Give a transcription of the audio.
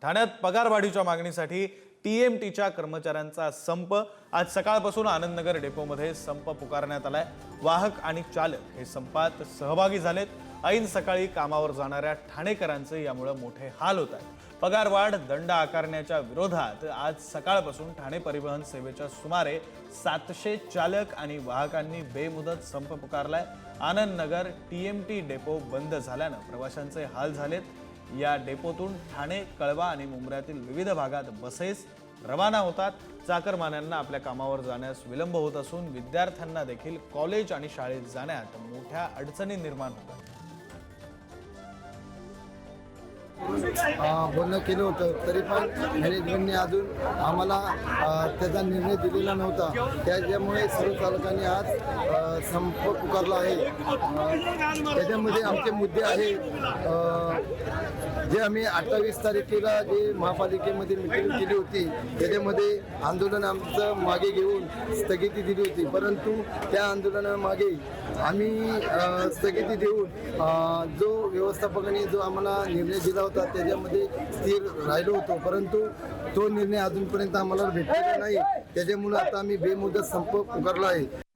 ठाण्यात पगारवाढीच्या मागणीसाठी टीएमटीच्या कर्मचाऱ्यांचा संप। आज सकाळपासून आनंदनगर डेपोमध्ये संप पुकारण्यात आलाय। वाहक आणि चालक हे संपात सहभागी झालेत। ऐन सकाळी कामावर जाणाऱ्या ठाणेकरांचे यामुळे मोठे हाल होत आहेत। पगारवाढ दंड आकारण्याच्या विरोधात आज सकाळपासून ठाणे परिवहन सेवेच्या सुमारे 700 चालक आणि वाहकांनी बेमुदत संप पुकारलाय। आनंदनगर टीएमटी डेपो बंद झाल्याने प्रवाशांचे हाल झालेत। या डेपोतून ठाणे, कळवा आणि मुंब्र्यातील विविध भागात बसेस रवाना होतात। चाकरमान्यांना आपल्या कामावर जाण्यास विलंब होत असून विद्यार्थ्यांना देखील कॉलेज आणि शाळेत जाण्यात मोठ्या अडचणी निर्माण होतात। बोलणं केलं होतं तरी पण मॅनेजमेंटने अजून आम्हाला त्याचा निर्णय दिलेला नव्हता। त्याच्यामुळे सर्व चालकांनी आज संप पुकारला आहे। त्याच्यामध्ये आमचे मुद्दे आहेत जे आम्ही 28 तारखेला जे महापालिकेमध्ये मीटिंग केली होती त्याच्यामध्ये आंदोलन आमचं मागे घेऊन स्थगिती दिली होती, परंतु त्या आंदोलनामागे आम्ही स्थगिती देऊन जो व्यवस्थापकाने जो आम्हाला निर्णय दिला होता त्याच्यामध्ये स्थिर राहिलो होतो, परंतु तो निर्णय अजूनपर्यंत आम्हाला भेटलेला नाही। त्याच्यामुळे आता आम्ही बेमुदत संप पुकारला आहे।